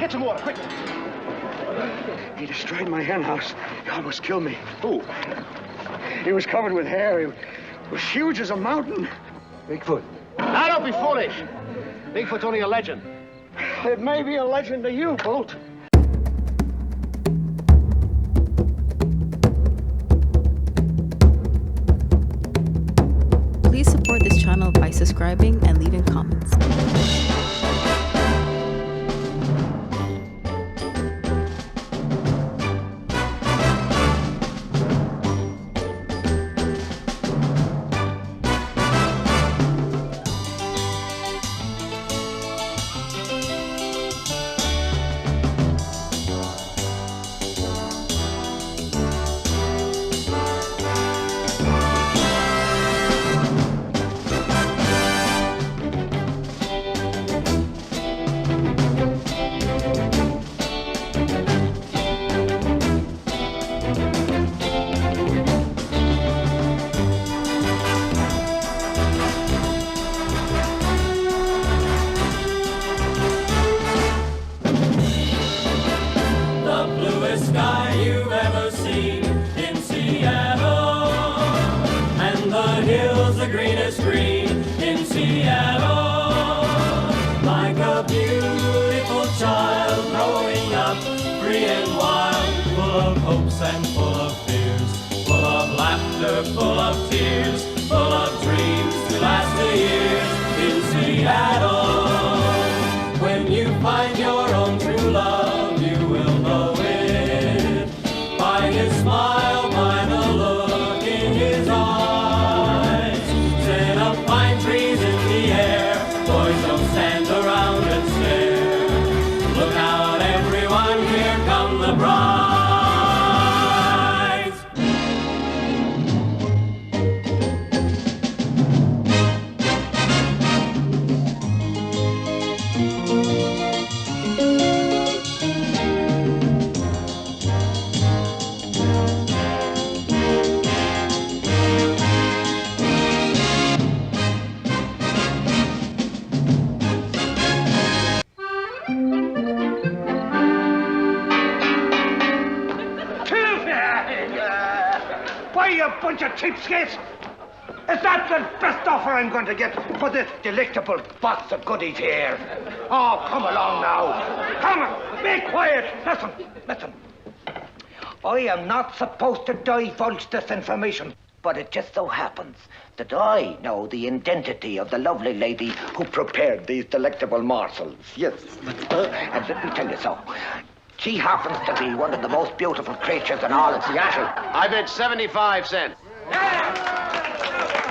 Get some water, quick. He destroyed my hen house. He almost killed me. Who? He was covered with hair. He was huge as a mountain. Bigfoot. Now, don't be foolish. Bigfoot's only a legend. It may be a legend to you, Bolt. Please support this channel by subscribing and leaving comments. And full of fears, full of laughter, full of tears, full of dreams to last the years in Seattle. When you find your own true love, you will know it by his smile, by the look in his eyes. Set up pine trees in the air, boys don't stand around and stare. Look out, everyone, here come the bride. Why, you bunch of cheapskates? Is that the best offer I'm going to get for this delectable box of goodies here? Oh, come along now. Come on, be quiet. Listen. I am not supposed to divulge this information, but it just so happens that I know the identity of the lovely lady who prepared these delectable morsels. Yes, and let me tell you so. She happens to be one of the most beautiful creatures in all of Seattle. I bid 75 cents.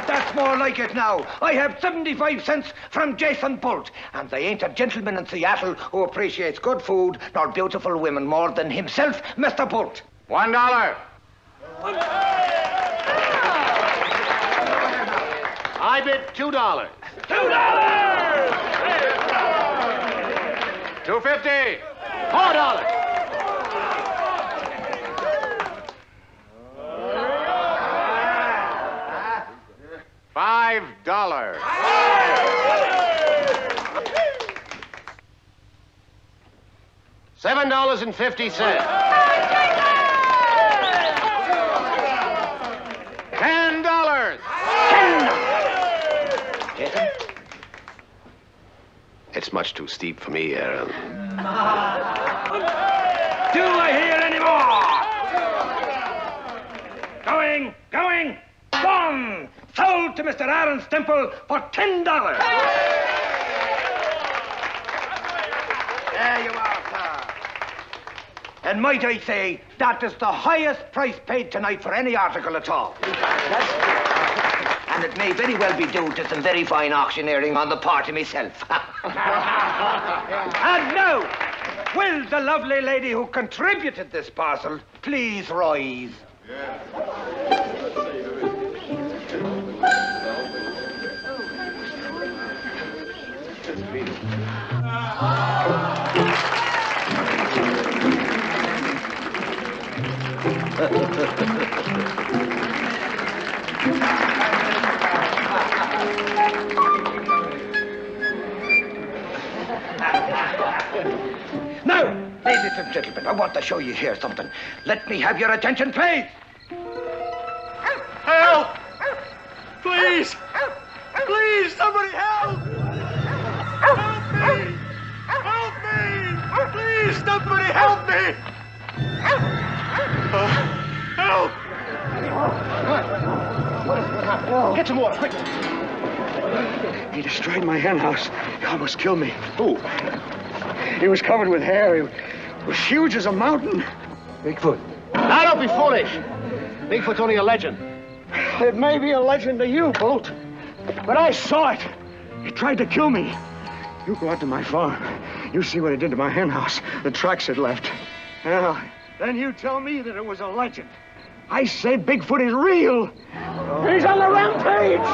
That's more like it now. I have 75 cents from Jason Bolt, and there ain't a gentleman in Seattle who appreciates good food nor beautiful women more than himself, Mr. Bolt. $1. I bid $2. $2.50. $4. $5. $7.50. $10. Jason? It's much too steep for me, Aaron. Do I hear any more? Going. Gone. Sold to Mr. Aaron Stemple for $10. There you are, sir. And might I say, that is the highest price paid tonight for any article at all. And it may very well be due to some very fine auctioneering on the part of myself. And now, will the lovely lady who contributed this parcel please rise? Ladies and gentlemen, I want to show you here something. Let me have your attention, please. Help! Please! Please, somebody help! Help me! Help me! Please, somebody help me! Help! What happened? Get some water, quick! He destroyed my hen house. He almost killed me. Who? He was covered with hair. He was huge as a mountain. Bigfoot. Now, don't be foolish. Bigfoot's only a legend. It may be a legend to you, Bolt, but I saw it. He tried to kill me. You go out to my farm. You see what it did to my hen house, the tracks it left. Now, then you tell me that it was a legend. I say Bigfoot is real. He's on the rampage.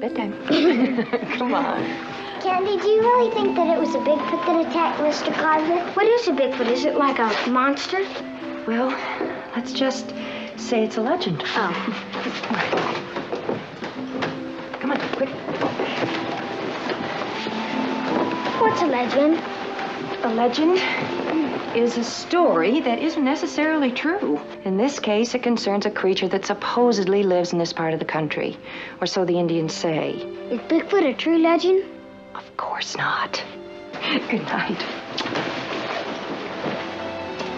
Bedtime. Come on. Candy, do you really think that it was a Bigfoot that attacked Mr. Carver? What is a Bigfoot? Is it like a monster? Well, let's just say it's a legend. Oh. Come on, quick. What's a legend? A legend is a story that isn't necessarily true. In this case, it concerns a creature that supposedly lives in this part of the country, or so the Indians say. Is Bigfoot a true legend? Of course not. Good night.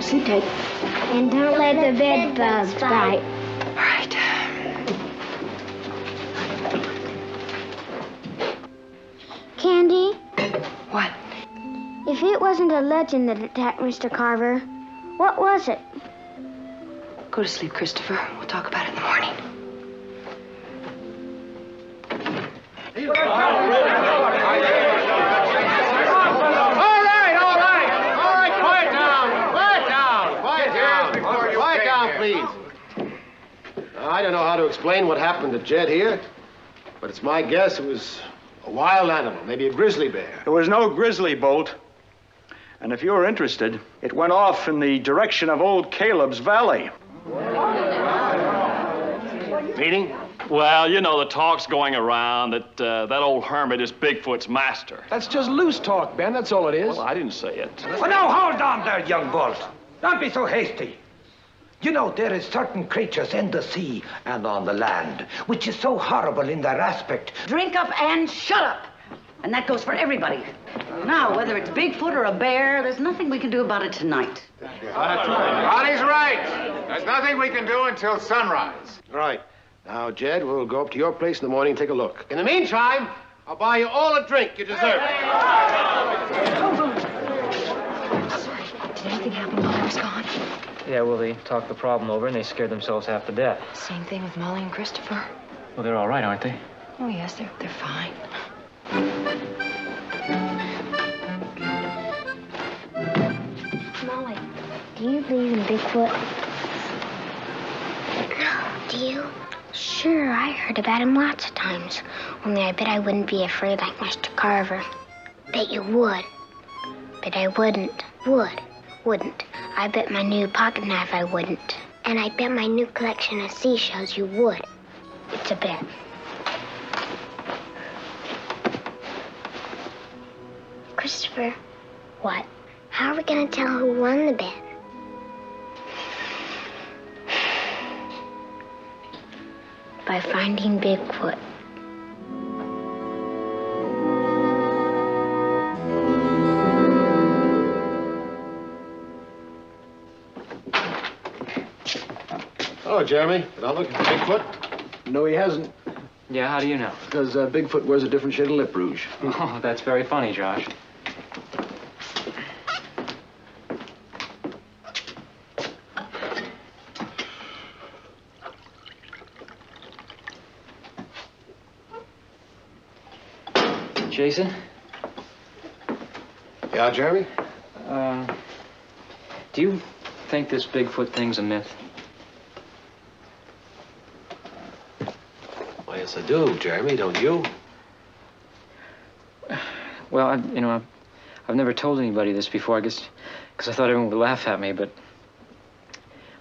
Sleep tight. And don't let the bed bugs bite. All right. Candy, What? if it wasn't a legend that attacked Mr. Carver, what was it? Go to sleep, Christopher. We'll talk about it in the morning. Quiet down, please. I don't know how to explain what happened to Jed here, but it's my guess it was a wild animal, maybe a grizzly bear. There was no grizzly, Bolt. And if you're interested, it went off in the direction of old Caleb's valley. Meaning? Well, you know, the talk's going around that that old hermit is Bigfoot's master. That's just loose talk, Ben. That's all it is. Well, I didn't say it. Well, now, hold on there, young Bolt. Don't be so hasty. You know, there is certain creatures in the sea and on the land, which is so horrible in their aspect. Drink up and shut up. And that goes for everybody. Now, whether it's Bigfoot or a bear, there's nothing we can do about it tonight. Ronnie's right. There's nothing we can do until sunrise. All right. Now, Jed, we'll go up to your place in the morning and take a look. In the meantime, I'll buy you all a drink you deserve. Did anything happen while I was gone? Yeah, well, they talked the problem over and they scared themselves half to death. Same thing with Molly and Christopher. Well, they're all right, aren't they? Oh, yes, they're fine. Molly, do you believe in Bigfoot? Do you? Sure, I heard about him lots of times. Only I bet I wouldn't be afraid like Mr. Carver. Bet you would. Bet I wouldn't. Wouldn't. I bet my new pocket knife I wouldn't. And I bet my new collection of seashells you would. It's a bet. Christopher. What? How are we gonna tell who won the bet? By finding Bigfoot. Oh, Jeremy, been out looking for Bigfoot? No, he hasn't. Yeah, how do you know? Because Bigfoot wears a different shade of lip rouge. Oh, that's very funny, Josh. Jason? Yeah, Jeremy? Do you think this Bigfoot thing's a myth? Why, yes, I do, Jeremy, don't you? Well, I've never told anybody this before, I guess, because I thought everyone would laugh at me, but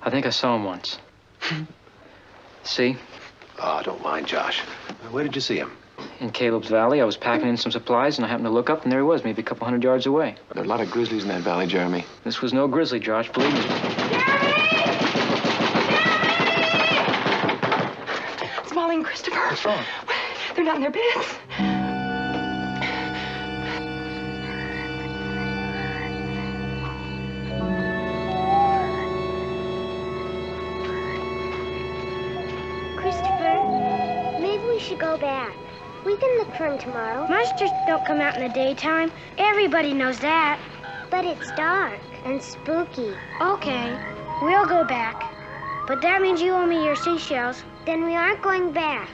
I think I saw him once. See? Oh, don't mind Josh. Where did you see him? In Caleb's Valley. I was packing in some supplies, and I happened to look up, and there he was, maybe a couple 100 yards away. There are a lot of grizzlies in that valley, Jeremy. This was no grizzly, Josh, believe me. It's Molly and Christopher. What's wrong? They're not in their beds. Christopher, maybe we should go back. We can look for him tomorrow. Monsters don't come out in the daytime. Everybody knows that. But it's dark and spooky. Okay, we'll go back. But that means you owe me your seashells. Then we aren't going back.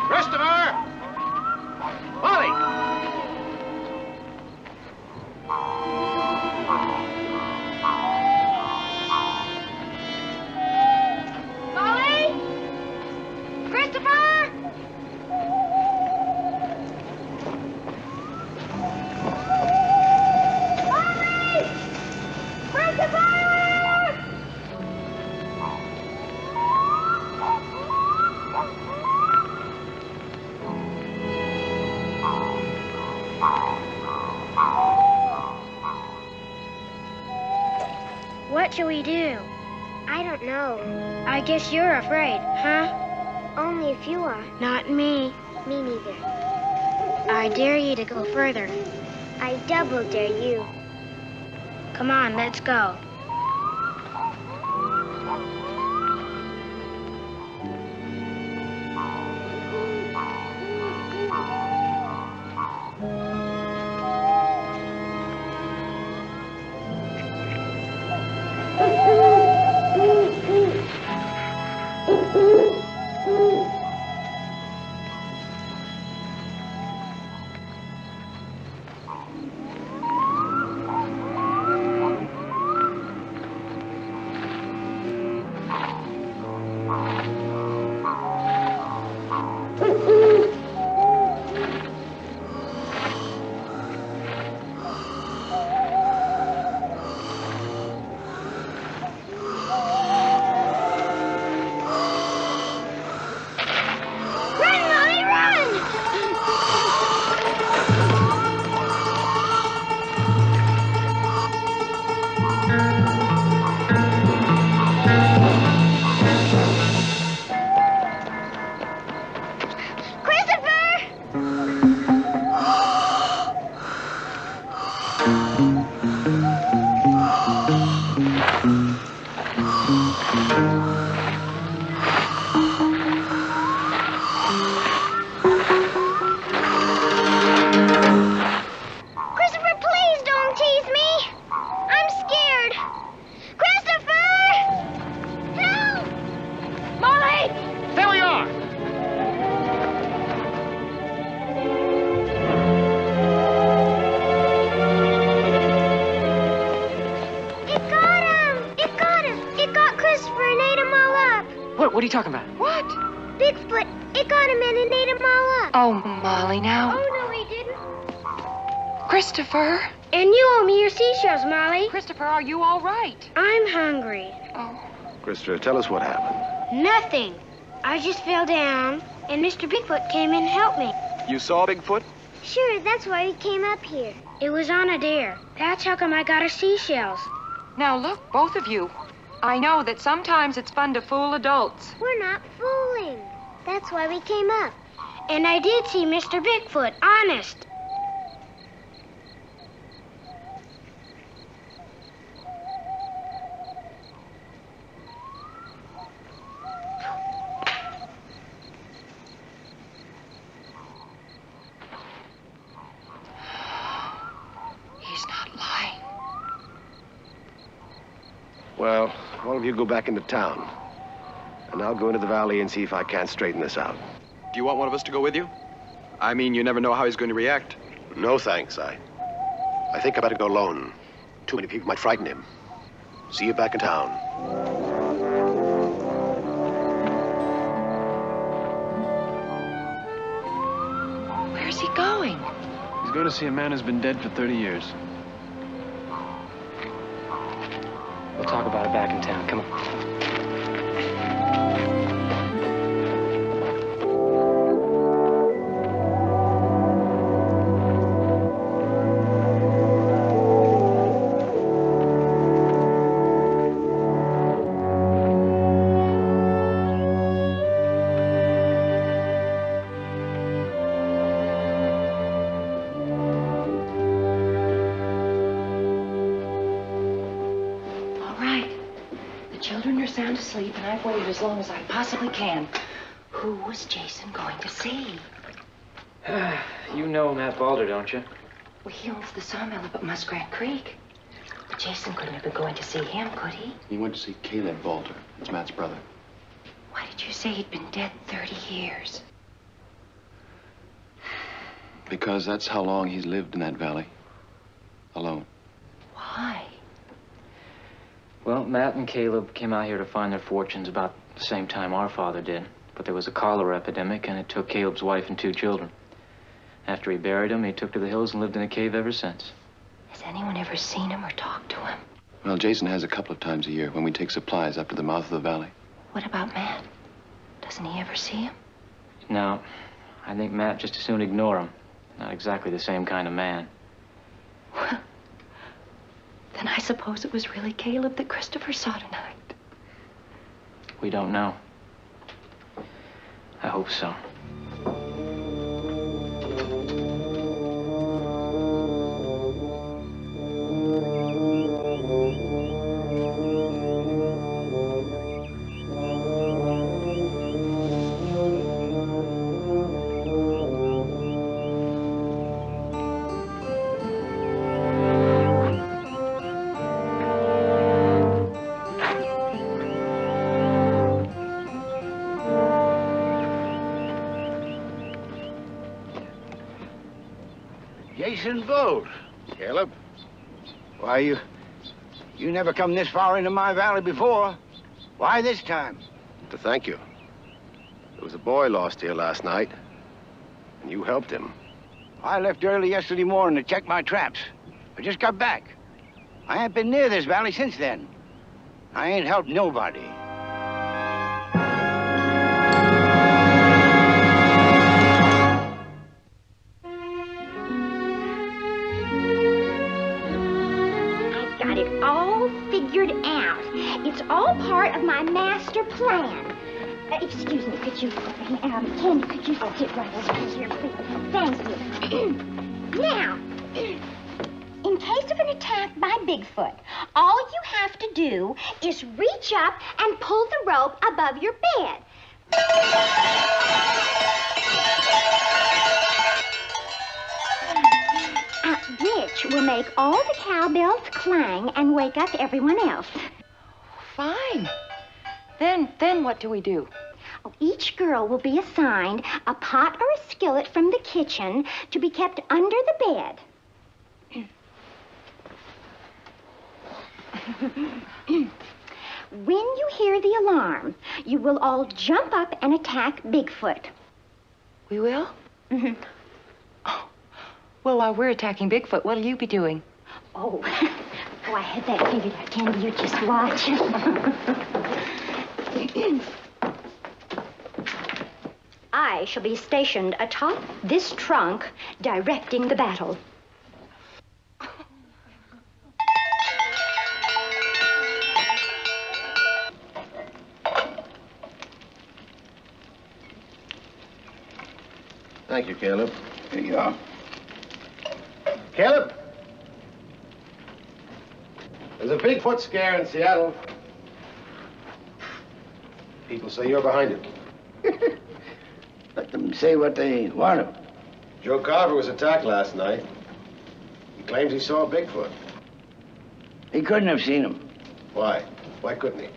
Christopher! Molly! Molly? Christopher? Molly! Christopher! What shall we do? I don't know. I guess you're afraid, huh? Only if you are. Not me. Me neither. I dare you to go further. I double dare you. Come on, let's go. What are you talking about? What? Bigfoot. It got him and it ate him all up. Oh, Molly, now. Oh, no, he didn't. Christopher. And you owe me your seashells, Molly. Christopher, are you all right? I'm hungry. Oh. Christopher, tell us what happened. Nothing. I just fell down, and Mr. Bigfoot came in and helped me. You saw Bigfoot? Sure, that's why we came up here. It was on a dare. That's how come I got her seashells. Now, look, both of you. I know that sometimes it's fun to fool adults. We're not fooling. That's why we came up. And I did see Mr. Bigfoot, honest. He's not lying. All of you go back into town. And I'll go into the valley and see if I can't straighten this out. Do you want one of us to go with you? I mean, you never know how he's going to react. No, thanks. I think I better go alone. Too many people might frighten him. See you back in town. Where's he going? He's going to see a man who's been dead for 30 years. We'll talk about it back in town. Come on. Asleep, and I've waited as long as I possibly can. Who was Jason going to see? You know Matt Balder, don't you? Well, he owns the sawmill up at Muskrat Creek. But Jason couldn't have been going to see him, could he? He went to see Caleb Balder. It's Matt's brother. Why did you say he'd been dead 30 years? Because that's how long he's lived in that valley. Alone. Why? Well, Matt and Caleb came out here to find their fortunes about the same time our father did. But there was a cholera epidemic, and it took Caleb's wife and 2 children. After he buried them, he took to the hills and lived in a cave ever since. Has anyone ever seen him or talked to him? Well, Jason has a couple of times a year when we take supplies up to the mouth of the valley. What about Matt? Doesn't he ever see him? No, I think Matt just as soon ignore him. Not exactly the same kind of man. Then I suppose it was really Caleb that Christopher saw tonight. We don't know. I hope so. Jason Gold. Caleb? Why, you never come this far into my valley before. Why this time? To thank you. There was a boy lost here last night, and you helped him. I left early yesterday morning to check my traps. I just got back. I ain't been near this valley since then. I ain't helped nobody. Got it all figured out. It's all part of my master plan. Excuse me, could you, Candy, could you sit right over here, please? Thank you. Now, in case of an attack by Bigfoot, all you have to do is reach up and pull the rope above your bed. Which will make all the cowbells clang and wake up everyone else. Fine. Then what do we do? Oh, each girl will be assigned a pot or a skillet from the kitchen to be kept under the bed. When you hear the alarm, you will all jump up and attack Bigfoot. We will? Mm-hmm. Oh. Well, while we're attacking Bigfoot, what'll you be doing? Oh, I had that figured out, Candy. You just watch. I shall be stationed atop this trunk, directing the battle. Thank you, Caleb. Here you are. Caleb? There's a Bigfoot scare in Seattle. People say you're behind it. Let them say what they want to. Joe Carver was attacked last night. He claims he saw Bigfoot. He couldn't have seen him. Why? Why couldn't he?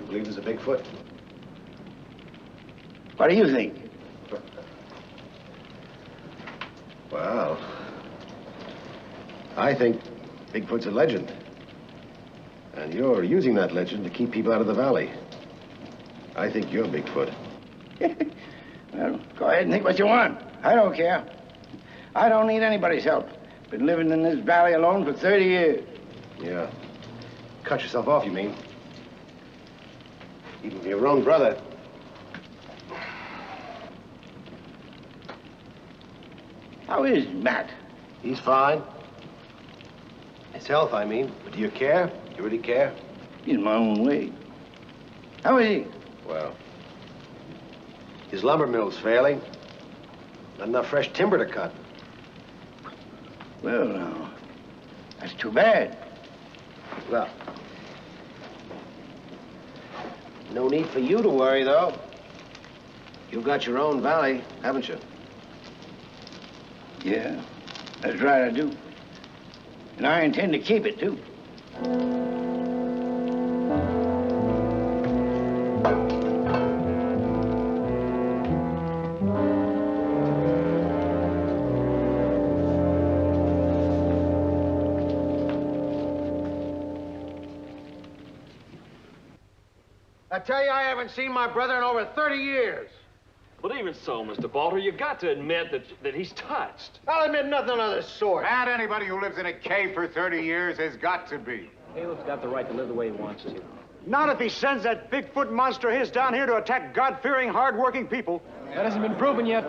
You believe there's a Bigfoot? What do you think? Well, I think Bigfoot's a legend. And you're using that legend to keep people out of the valley. I think you're Bigfoot. Well, go ahead and think what you want. I don't care. I don't need anybody's help. Been living in this valley alone for 30 years. Yeah. Cut yourself off, you mean? Even for your own brother. How is Matt? He's fine. His health, I mean. But do you care? Do you really care? In my own way. How is he? Well, his lumber mill's failing. Not enough fresh timber to cut. Well, now, that's too bad. Well, no need for you to worry, though. You've got your own valley, haven't you? Yeah, that's right, I do. And I intend to keep it, too. I tell you, I haven't seen my brother in over 30 years. But even so, Mr. Balter, you got to admit that he's touched. I'll admit nothing of the sort. Matt, anybody who lives in a cave for 30 years has got to be. Caleb's got the right to live the way he wants to. Not if he sends that Bigfoot monster of his down here to attack God-fearing, hard-working people. That hasn't been proven yet.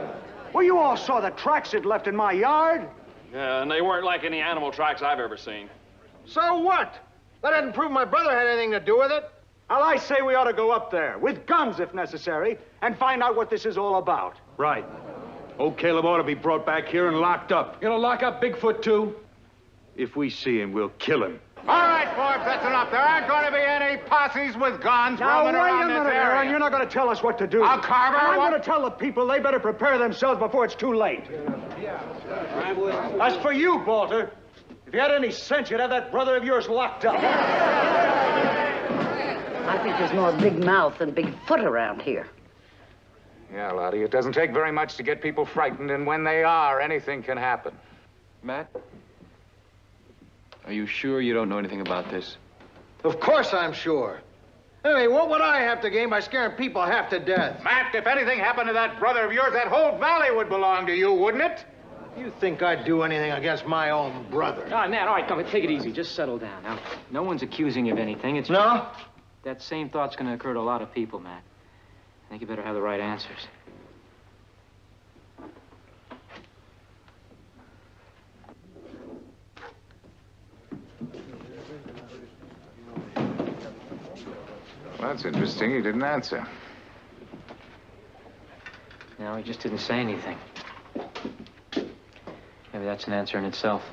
Well, you all saw the tracks it left in my yard. Yeah, and they weren't like any animal tracks I've ever seen. So what? That doesn't prove my brother had anything to do with it. Well, I say we ought to go up there, with guns if necessary, and find out what this is all about. Right. Old Caleb ought to be brought back here and locked up. You gonna lock up Bigfoot, too? If we see him, we'll kill him. All right, Forbes, that's enough. There aren't going to be any posses with guns roaming around this area. Aaron, you're not going to tell us what to do. I'll Carver. I'm going to tell the people they better prepare themselves before it's too late. As for you, Balter, if you had any sense, you'd have that brother of yours locked up. I think there's more big mouth than big foot around here. Yeah, Lottie, it doesn't take very much to get people frightened, and when they are, anything can happen. Matt? Are you sure you don't know anything about this? Of course I'm sure. Anyway, what would I have to gain by scaring people half to death? Matt, if anything happened to that brother of yours, that whole valley would belong to you, wouldn't it? You think I'd do anything against my own brother? All right, Matt, all right, come on, take it easy. Just settle down. Now, no one's accusing you of anything. It's No? That same thought's gonna occur to a lot of people, Matt. I think you better have the right answers. Well, that's interesting. He didn't answer. No, he just didn't say anything. Maybe that's an answer in itself.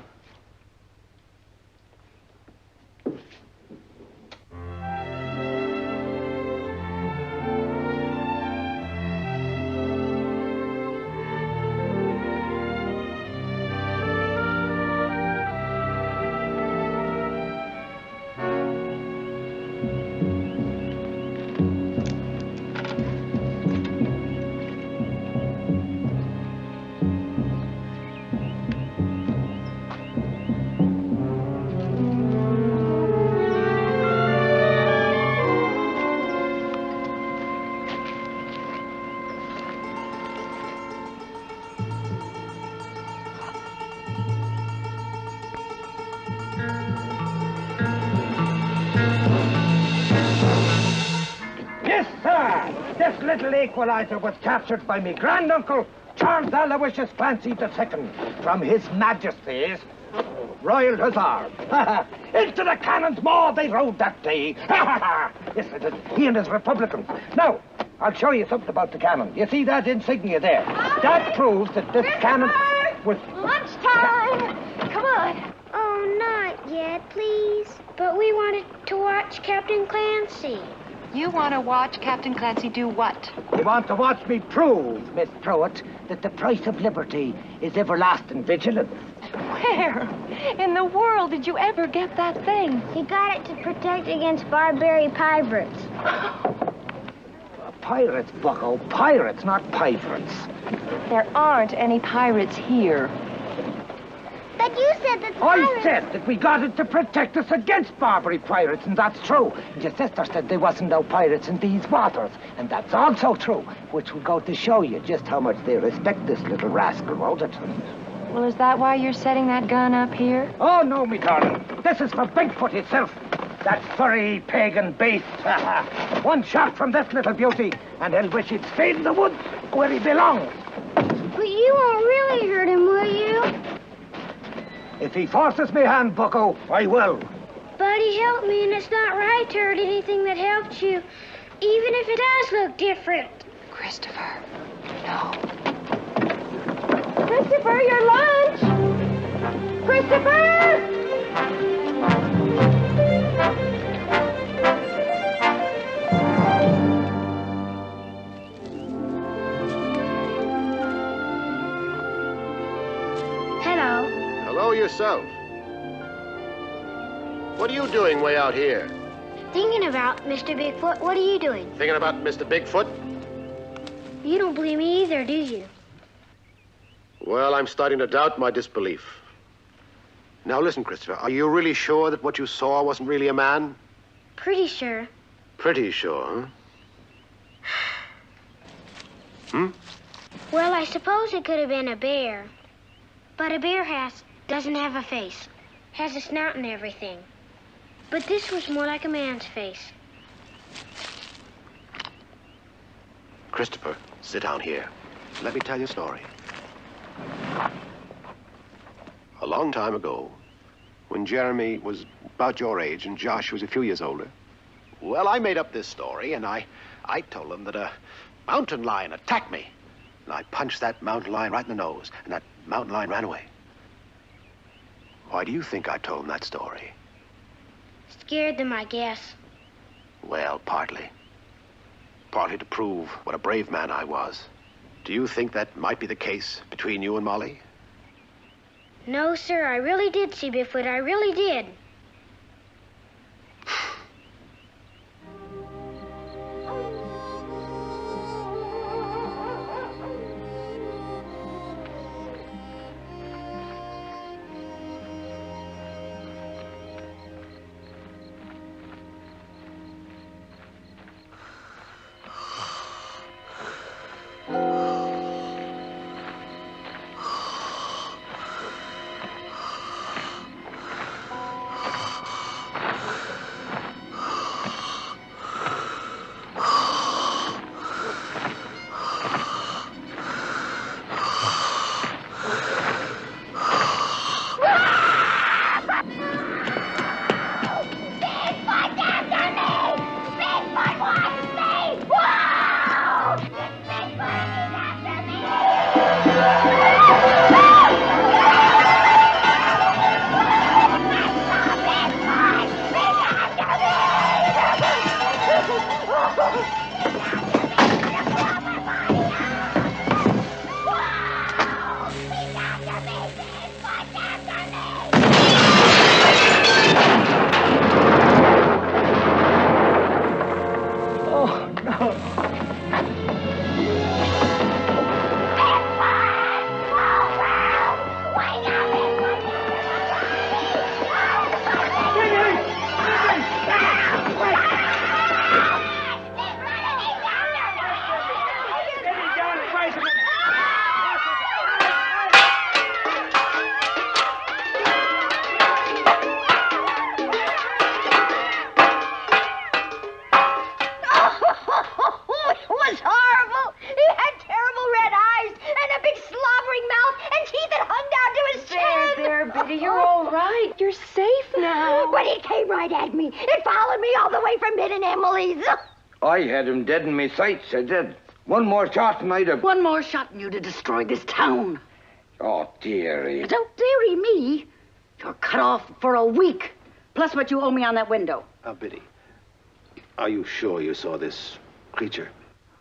This little equalizer was captured by me granduncle, Charles Aloysius Clancy II, from His Majesty's Royal Hussars. Into the cannon's maw they rode that day. Yes, it is. He and his Republicans. Now, I'll show you something about the cannon. You see that insignia there? That proves that this cannon was... Lunchtime! Come on. Oh, not yet, please. But we wanted to watch Captain Clancy. You want to watch Captain Clancy do what? You want to watch me prove, Miss Pruitt, that the price of liberty is everlasting vigilance. Where in the world did you ever get that thing? He got it to protect against barbarian pirates. Pirates, Bucko. Pirates, not pirates. There aren't any pirates here. But you said that the I pirates... said that we got it to protect us against Barbary pirates, and that's true. And your sister said there wasn't no pirates in these waters, and that's also true, which will go to show you just how much they respect this little rascal, won't it? Well, is that why you're setting that gun up here? Oh, no, me darling. This is for Bigfoot itself. That furry pagan beast. One shot from this little beauty, and he'll wish he'd stayed in the woods where he belongs. But you won't really hurt him, will you? If he forces me hand, Bucko, I will. Buddy helped me, and it's not right to hurt anything that helped you, even if it does look different. Christopher, no. Christopher, your lunch! Christopher! Hello. Hello yourself. What are you doing way out here? Thinking about Mr. Bigfoot. What are you doing? Thinking about Mr. Bigfoot? You don't believe me either, do you? Well, I'm starting to doubt my disbelief. Now listen, Christopher, are you really sure that what you saw wasn't really a man? Pretty sure. Pretty sure, huh? Well, I suppose it could have been a bear. But a bear doesn't have a face. Has a snout and everything. But this was more like a man's face. Christopher, sit down here. Let me tell you a story. A long time ago, when Jeremy was about your age and Josh was a few years older, well, I made up this story, and I told them that a mountain lion attacked me. And I punched that mountain lion right in the nose, and that mountain lion ran away. Why do you think I told them that story? Scared them, I guess. Well, partly. Partly to prove what a brave man I was. Do you think that might be the case between you and Molly? No, sir, I really did see Bigfoot. I really did. I had him dead in my sights, I did. One more shot and I'd have... One more shot and you'd have destroyed this town. Oh, dearie. Don't dearie me. You're cut off for a week. Plus what you owe me on that window. Now, Biddy, are you sure you saw this creature?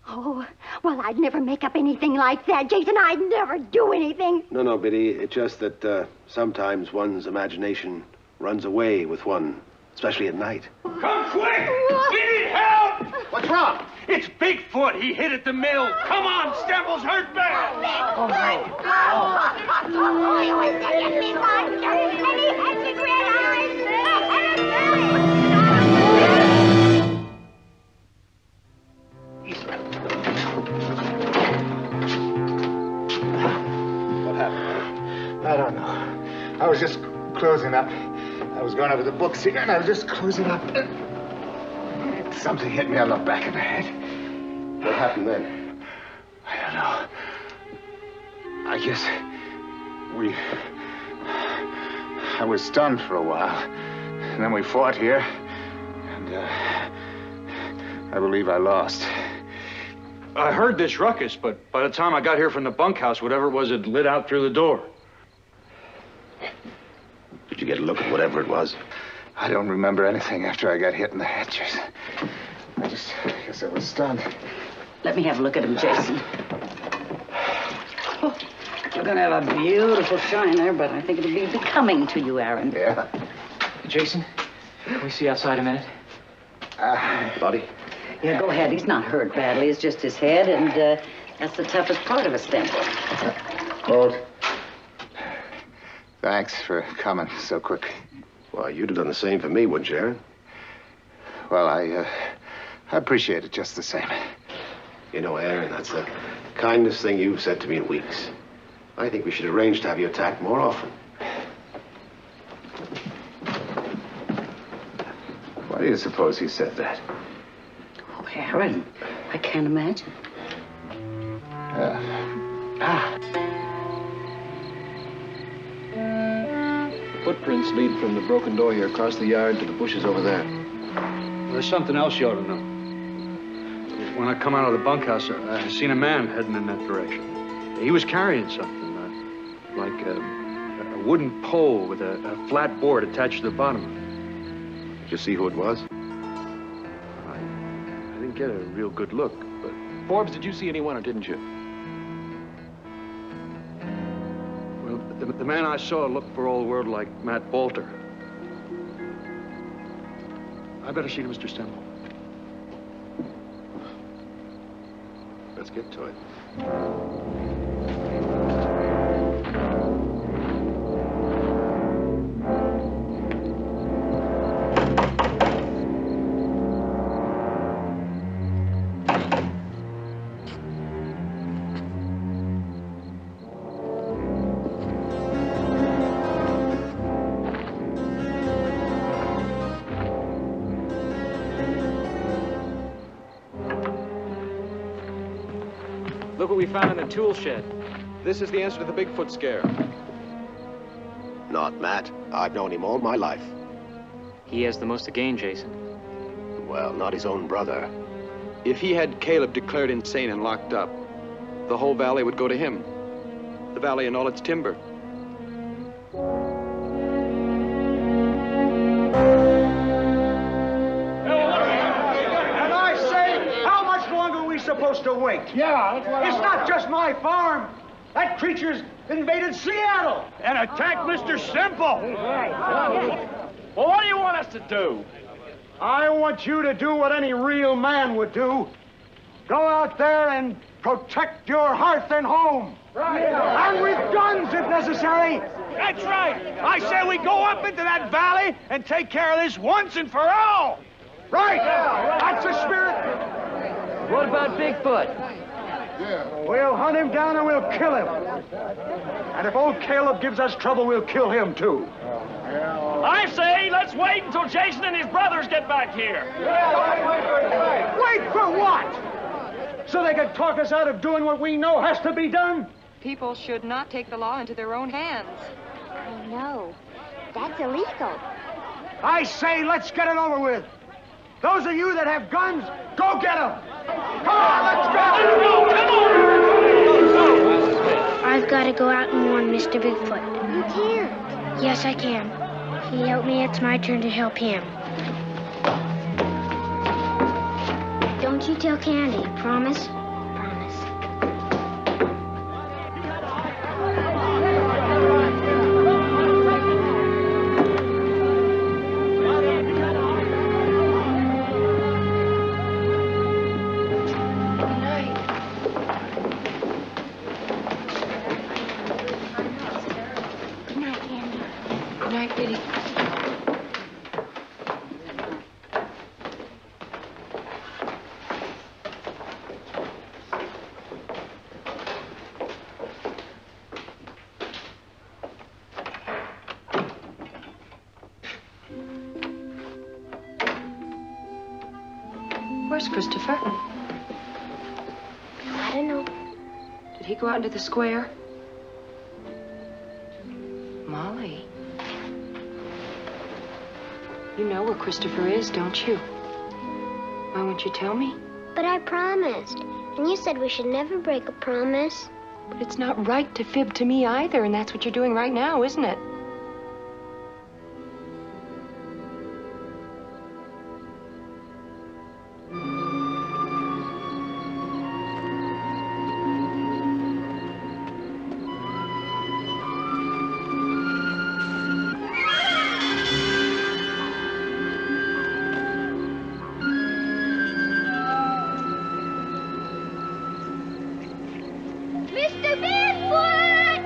Oh, well, I'd never make up anything like that, Jason. I'd never do anything. No, Biddy. It's just that sometimes one's imagination runs away with one, especially at night. Come quick! We need help! What's wrong? It's Bigfoot. He hid at the mill. Come on, Stemple's hurt bad. Oh, he was such a big monster, and he had big red eyes. What happened? I don't know. I was just closing up. I was going over the books here, and I was just closing up. Something hit me on the back of the head. What happened then? I don't know. I guess I was stunned for a while. And then we fought here. And I believe I lost. I heard this ruckus, but by the time I got here from the bunkhouse, whatever it was had lit out through the door. Did you get a look at whatever it was? I don't remember anything after I got hit in the head, Jason. I guess I was stunned. Let me have a look at him, Jason. Oh, you're going to have a beautiful shine there, but I think it'll be becoming to you, Aaron. Yeah. Jason, can we see outside a minute? Buddy? Yeah, go ahead. He's not hurt badly. It's just his head, and that's the toughest part of a stemple. Colt. Thanks for coming so quick. Well, you'd have done the same for me, wouldn't you, Aaron? Well, I appreciate it just the same. You know, Aaron, that's the kindest thing you've said to me in weeks. I think we should arrange to have you attacked more often. Why do you suppose he said that? Oh, Aaron, I can't imagine. Footprints lead from the broken door here across the yard to the bushes over there. Well, there's something else you ought to know. When I come out of the bunkhouse, I seen a man heading in that direction. He was carrying something, like a wooden pole with a flat board attached to the bottom of it. Did you see who it was? I didn't get a real good look, but... Forbes, did you see anyone or didn't you? Well, the man I saw looked for all the world like Matt Bolter. I better see to Mr. Stemple. Let's get to it. Look what we found in the tool shed. This is the answer to the Bigfoot scare. Not Matt. I've known him all my life. He has the most to gain, Jason. Well, not his own brother. If he had Caleb declared insane and locked up, the whole valley would go to him. The valley and all its timber. And I say, how much longer are we supposed to wait? Yeah, that's what It's not just my farm. That creature's invaded Seattle. And attack Mr. Stemple. Well, what do you want us to do? I want you to do what any real man would do. Go out there and protect your hearth and home. Right. And with guns, if necessary. That's right. I say we go up into that valley and take care of this once and for all. Right. That's the spirit. What about Bigfoot? We'll hunt him down and we'll kill him. And if old Caleb gives us trouble, we'll kill him, too. I say, let's wait until Jason and his brothers get back here. Wait for what? So they can talk us out of doing what we know has to be done? People should not take the law into their own hands. Oh, no. That's illegal. I say, let's get it over with. Those of you that have guns, go get them. Come on, let's go. I've got to go out and warn Mr. Bigfoot. You can't. Yes, I can. He helped me, it's my turn to help him. Don't Don't you tell Candy. Promise? Promise. Good night, Candy. Good night, Biddy. Where's Christopher? I don't know. Did he go out into the square? Molly. You know where Christopher is, don't you? Why won't you tell me? But I promised. And you said we should never break a promise. But it's not right to fib to me either, and that's what you're doing right now, isn't it? Mr. Bigfoot!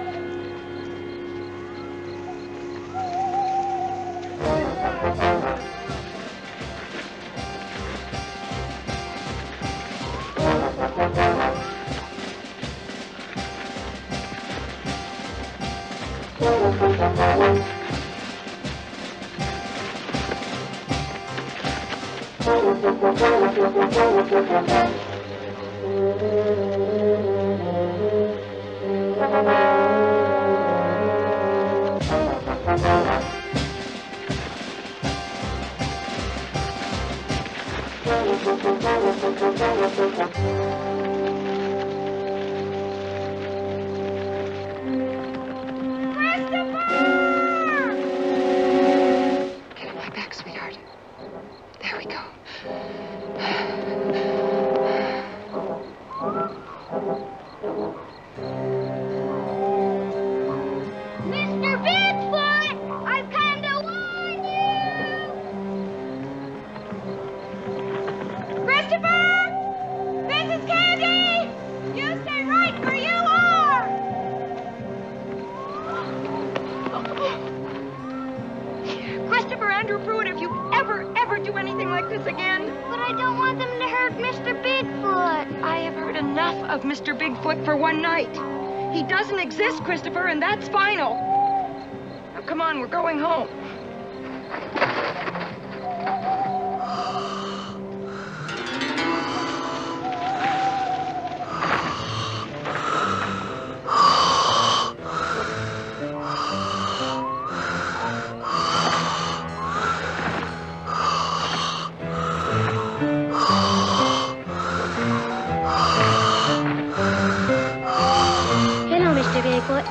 Get on my back, sweetheart. There we go. Mr. Bigfoot! I've come to warn you! Christopher! This is Candy! You stay right where you are! Christopher, Andrew Pruitt, if you ever do anything like this again. But I don't want them to hurt Mr. Bigfoot. I have heard enough of Mr. Bigfoot for one night. He doesn't exist, Christopher, and that's final. Now, come on, we're going home. Hello, Mr. Bigfoot.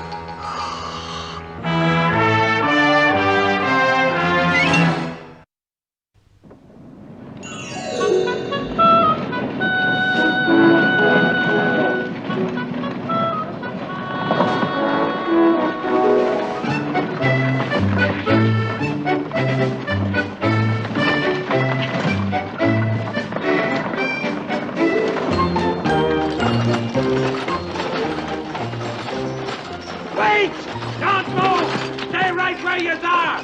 Wait! Don't move! Stay right where you are!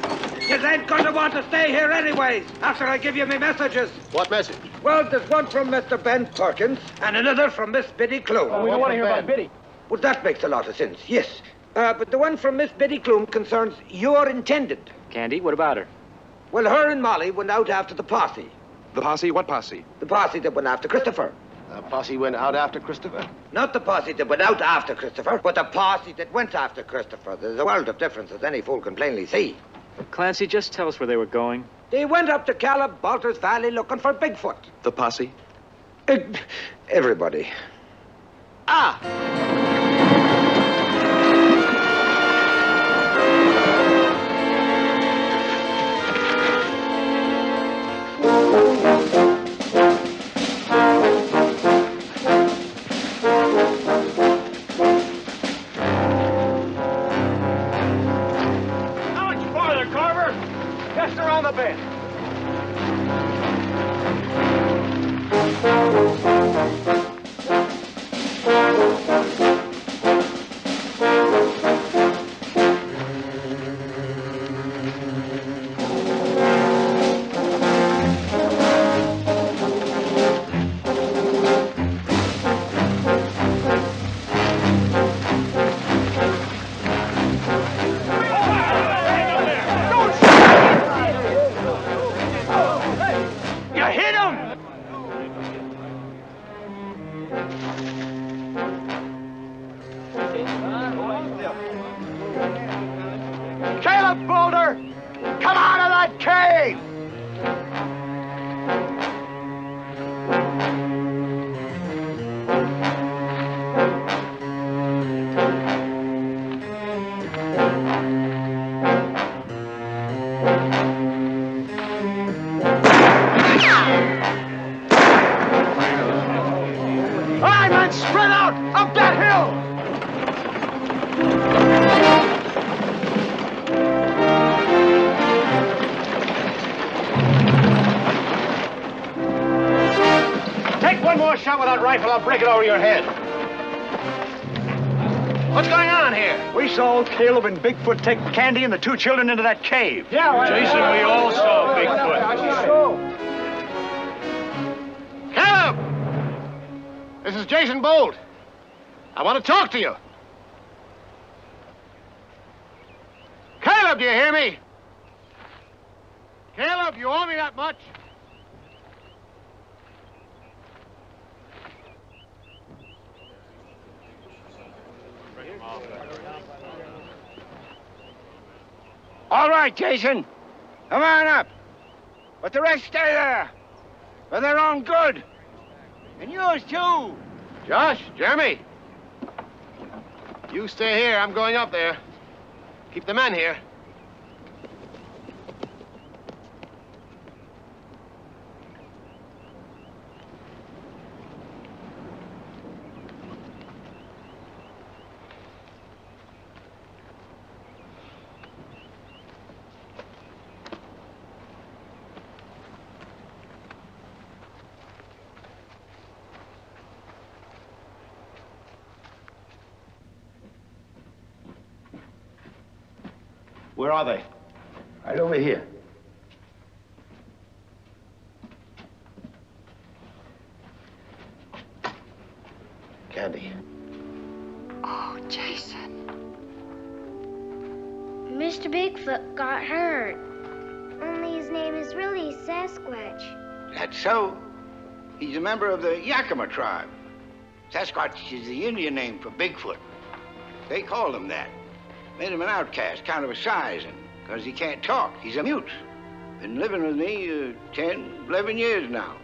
You ain't going to want to stay here anyways, after I give you my messages. What message? Well, there's one from Mr. Ben Perkins and another from Miss Biddy Clume. we don't want to hear about Biddy. Well, that makes a lot of sense, yes. But the one from Miss Biddy Clume concerns your intended. Candy, what about her? Well, her and Molly went out after the posse. The posse? What posse? The posse that went after Christopher. The posse went out after Christopher? Not the posse that went out after Christopher, but the posse that went after Christopher. There's a world of difference, as any fool can plainly see. Clancy, just tell us where they were going. They went up to Caleb Balter's Valley looking for Bigfoot. The posse? Everybody. Ah! Caleb Boulder, come out of that cave! All right, men, spread out up that hill! Take one more shot with that rifle, I'll break it over your head. What's going on here? We saw Caleb and Bigfoot take Candy and the two children into that cave. Yeah, Jason, we all saw Bigfoot. Caleb! This is Jason Bolt. I want to talk to you. Caleb, do you hear me? Caleb, you owe me that much? All right, Jason. Come on up. But the rest stay there. For their own good. And yours, too. Josh, Jeremy. You stay here. I'm going up there. Keep the men here. Where are they? Right over here. Candy. Oh, Jason. Mr. Bigfoot got hurt. Only his name is really Sasquatch. That's so. He's a member of the Yakima tribe. Sasquatch is the Indian name for Bigfoot. They call him that. Made him an outcast, kind of a size, and because he can't talk, he's a mute. Been living with me 10, 11 years now.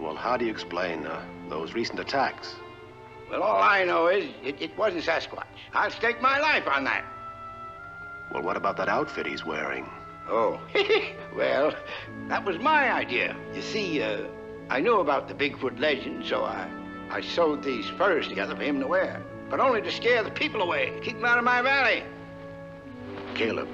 Well, how do you explain those recent attacks? Well, all I know is it wasn't Sasquatch. I'll stake my life on that. Well, what about that outfit he's wearing? Oh, well, that was my idea. You see, I knew about the Bigfoot legend, so I sewed these furs together for him to wear. But only to scare the people away, keep them out of my valley. Caleb.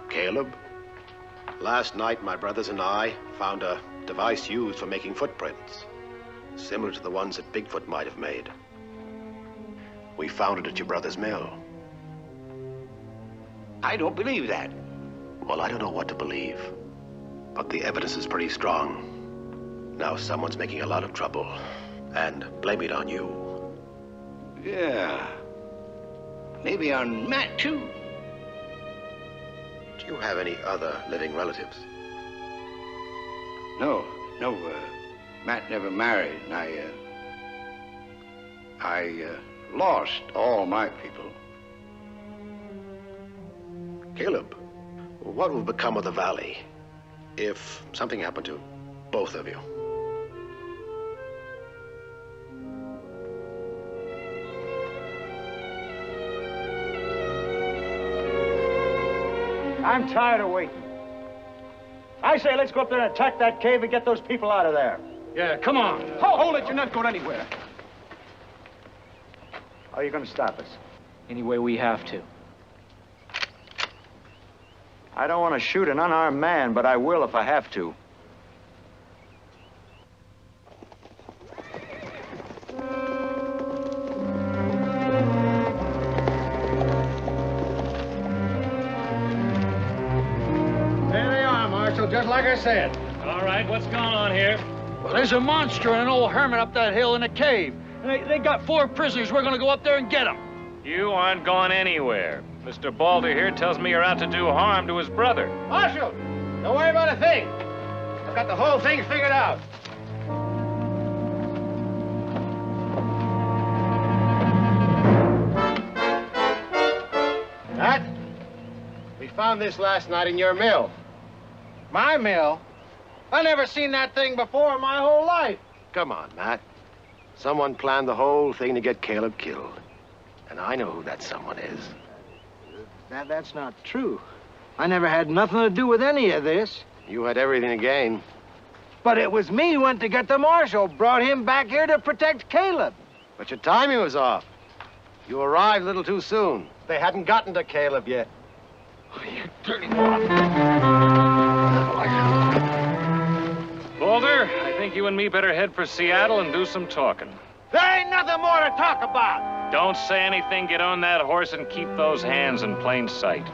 Caleb, last night my brothers and I found a device used for making footprints, similar to the ones that Bigfoot might have made. We found it at your brother's mill. I don't believe that. Well, I don't know what to believe, but the evidence is pretty strong. Now someone's making a lot of trouble, and blame it on you. Yeah. Maybe on Matt, too. Do you have any other living relatives? No. Matt never married, and I lost all my people. Caleb, what will become of the valley if something happened to both of you? I'm tired of waiting. I say let's go up there and attack that cave and get those people out of there. Yeah, come on. Hold it, you're not going anywhere. How are you going to stop us? Any way we have to. I don't want to shoot an unarmed man, but I will if I have to. There they are, Marshal, just like I said. All right, what's going on here? Well, there's a monster and an old hermit up that hill in a cave. And they got 4 prisoners. We're going to go up there and get them. You aren't going anywhere. Mr. Balder here tells me you're out to do harm to his brother. Marshal! Don't worry about a thing. I've got the whole thing figured out. Matt, we found this last night in your mill. My mill? I never seen that thing before in my whole life. Come on, Matt. Someone planned the whole thing to get Caleb killed. And I know who that someone is. That's not true. I never had nothing to do with any of this. You had everything to gain. But it was me who went to get the marshal, brought him back here to protect Caleb. But your timing was off. You arrived a little too soon. They hadn't gotten to Caleb yet. Oh, you dirty boss. Boulder, I think you and me better head for Seattle and do some talking. There ain't nothing more to talk about. Don't say anything, get on that horse and keep those hands in plain sight.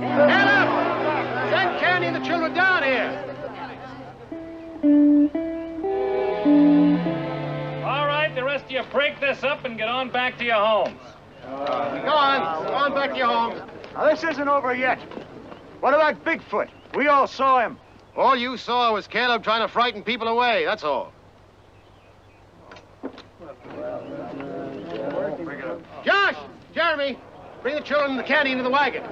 Caleb! Send Candy and the children down here. All right, the rest of you break this up and get on back to your homes. Go on back to your homes. Now, this isn't over yet. What about Bigfoot? We all saw him. All you saw was Caleb trying to frighten people away, that's all. Josh! Jeremy! Bring the children and the candy into the wagon.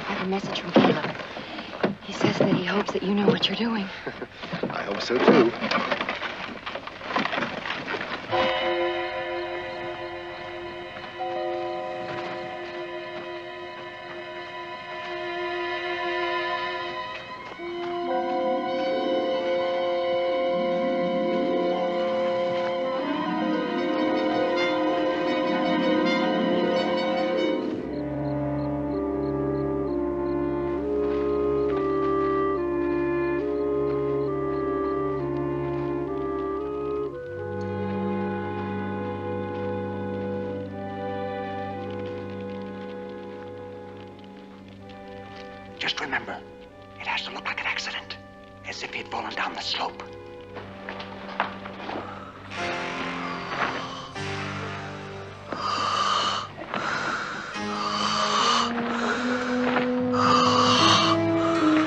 I have a message from Caleb. He says that he hopes that you know what you're doing. I hope so, too. Just remember, it has to look like an accident, as if he'd fallen down the slope.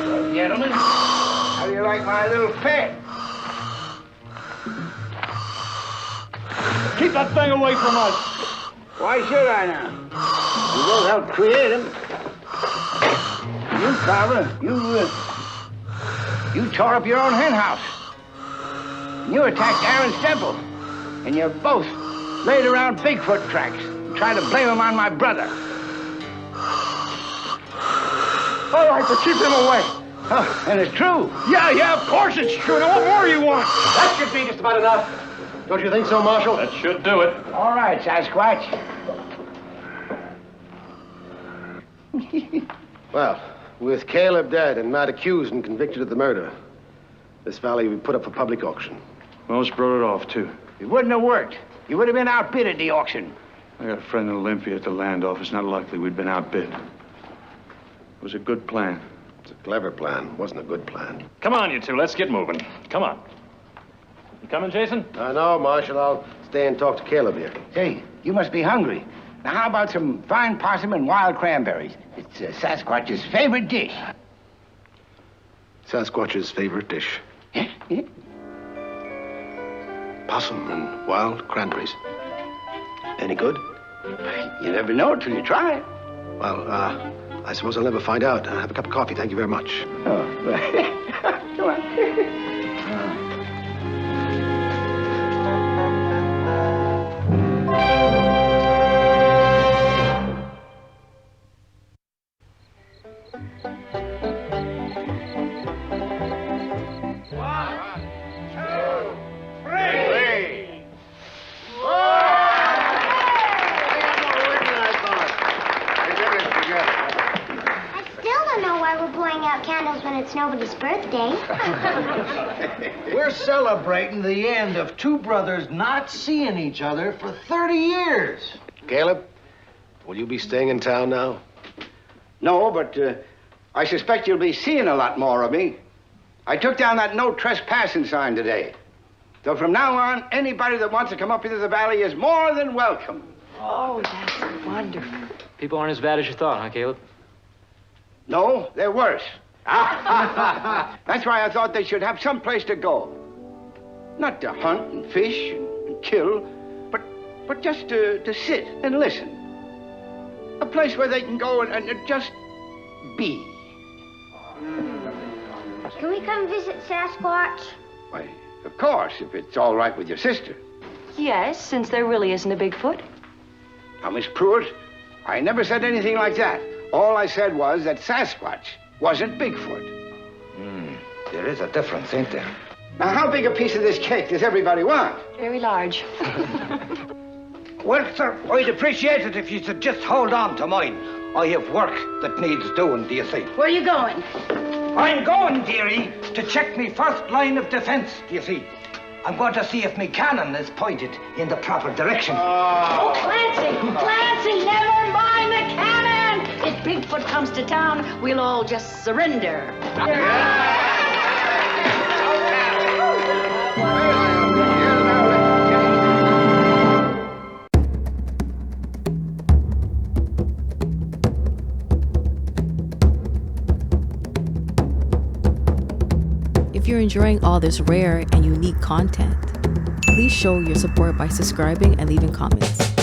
Well, gentlemen, how do you like my little pet? Keep that thing away from us. Why should I now? You both helped create him. You, Carver, you tore up your own hen house. You attacked Aaron's temple. And you both laid around Bigfoot tracks and tried to blame them on my brother. All right, but keep him away. Oh, and it's true. Yeah, of course it's true. Now, what more do you want? That should be just about enough. Don't you think so, Marshal? That should do it. All right, Sasquatch. Well, with Caleb dead and Matt accused and convicted of the murder, this valley we put up for public auction. Most brought it off, too. It wouldn't have worked. You would have been outbid at the auction. I got a friend in Olympia at the land office. Not likely we'd been outbid. It was a good plan. It's a clever plan. It wasn't a good plan. Come on, you two, let's get moving. Come on. You coming, Jason? No, Marshal. I'll stay and talk to Caleb here. Hey, you must be hungry. Now, how about some fine possum and wild cranberries? It's Sasquatch's favorite dish. Sasquatch's favorite dish. Possum and wild cranberries. Any good? You never know till you try it. Well, I suppose I'll never find out. Have a cup of coffee. Thank you very much. Oh, come on. It's nobody's birthday. We're celebrating the end of two brothers not seeing each other for 30 years. Caleb, will you be staying in town now? No, but I suspect you'll be seeing a lot more of me. I took down that no trespassing sign today. So from now on, anybody that wants to come up into the valley is more than welcome. Oh, that's wonderful. People aren't as bad as you thought, huh, Caleb? No, they're worse. That's why I thought they should have some place to go. Not to hunt and fish and kill, but just to sit and listen. A place where they can go and just be. Can we come visit Sasquatch? Why, of course, if it's all right with your sister. Yes, since there really isn't a Bigfoot. Now, Miss Pruitt, I never said anything like that. All I said was that Sasquatch wasn't Bigfoot. There is a difference, ain't there? Now, how big a piece of this cake does everybody want? Very large. Well, sir, I'd appreciate it if you could just hold on to mine. I have work that needs doing, do you see? Where are you going? I'm going, dearie, to check me first line of defense, do you see? I'm going to see if me cannon is pointed in the proper direction. Oh, Clancy! Clancy, never mind the cannon! If Bigfoot comes to town, we'll all just surrender. If you're enjoying all this rare and unique content, please show your support by subscribing and leaving comments.